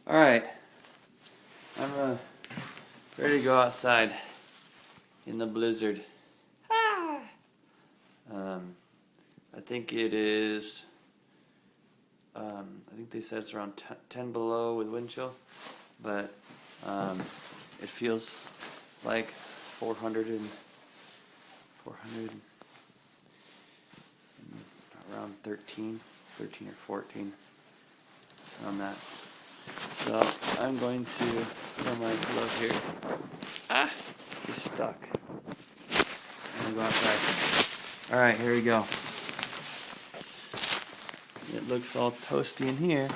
Alright, I'm ready to go outside in the blizzard. Ah! I think it is, I think they said it's around 10 below with wind chill, but it feels like 400, around 13 or 14, around that. So I'm going to throw my glove here. Ah, you're stuck. I'm gonna go outside. All right, here we go. It looks all toasty in here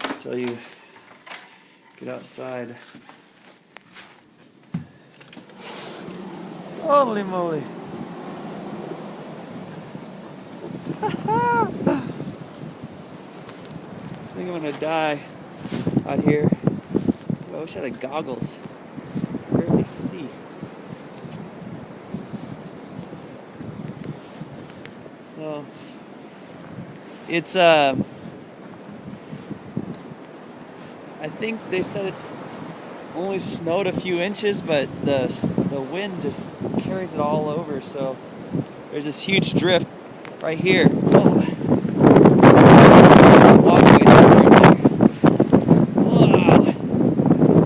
until you get outside. Holy moly! I think I'm gonna die out here. I wish I had goggles. I barely see. So it's I think they said it's only snowed a few inches, but the wind just carries it all over. So there's this huge drift right here. Whoa. Wow,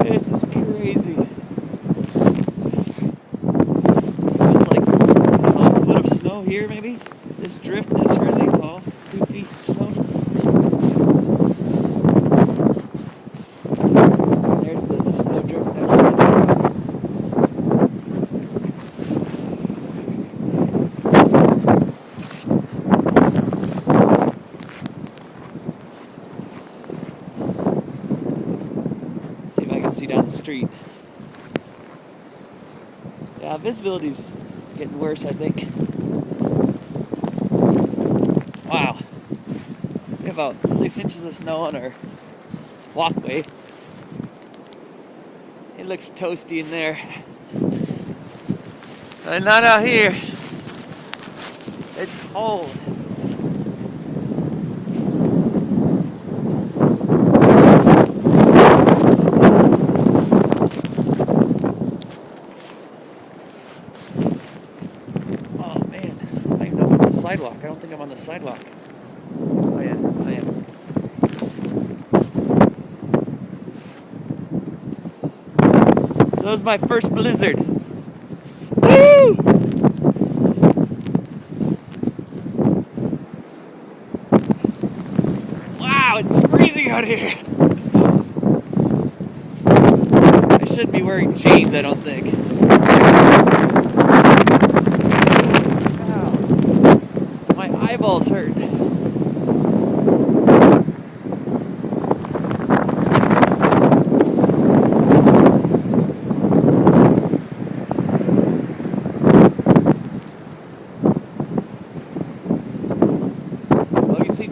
this is crazy. There's like a foot of snow here, maybe. This drift is really tall, 2 feet of snow. There's the snow drift next to see if I can see down the street. Yeah, visibility's getting worse, I think. Wow. We have about 6 inches of snow on our walkway. It looks toasty in there. But not out here. It's cold. Oh man, I know I'm on the sidewalk. I don't think I'm on the sidewalk. Oh yeah, I am. So that was my first blizzard. Woo! Wow, it's freezing out here. I shouldn't be wearing jeans, I don't think. Wow. My eyeballs hurt.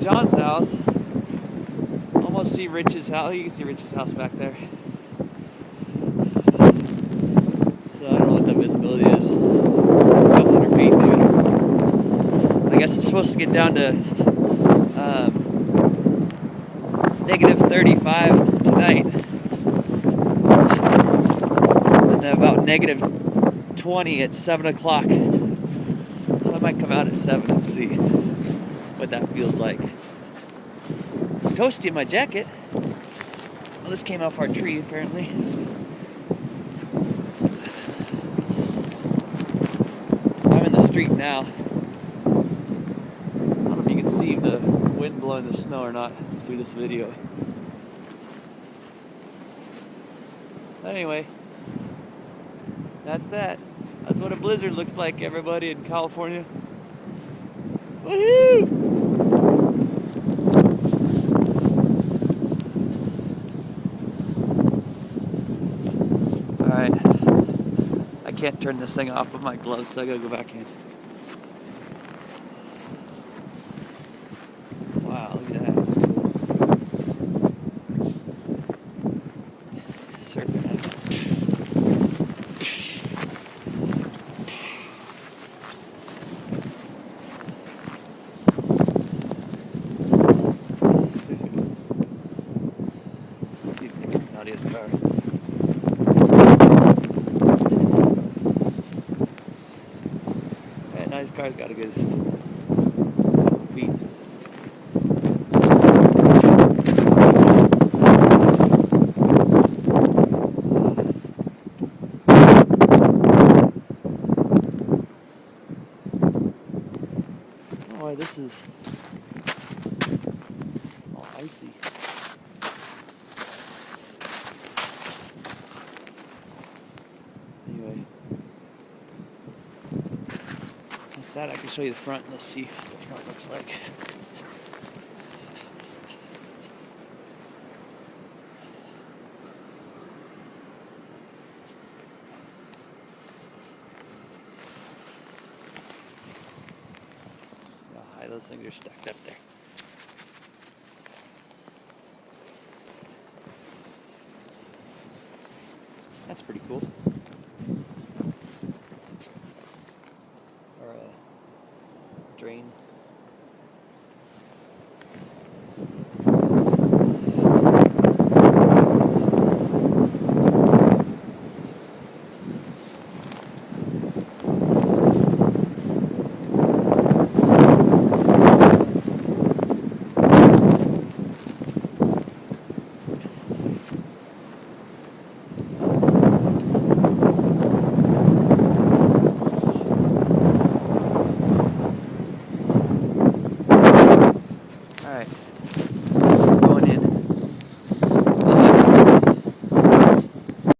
John's house. Almost see Rich's house. You can see Rich's house back there. So I don't know what the visibility is. About 100 feet maybe. I guess it's supposed to get down to negative 35 tonight. And then about negative 20 at 7 o'clock. So I might come out at 7 and see what that feels like. Toasty in my jacket. Well, this came off our tree apparently. I'm in the street now. I don't know if you can see the wind blowing the snow or not through this video. But anyway, that's that. That's what a blizzard looks like, everybody in California. Woohoo! Alright, I can't turn this thing off with my gloves, so I gotta go back in. Wow, look at that, that's cool. Surfing. Claudia's car. Yeah, nice car's got a good couple feet. Oh, this is all icy. Anyway, that's that. I can show you the front. Let's see what the front looks like. Oh, hi, those things are stacked up there. That's pretty cool. Or a drain.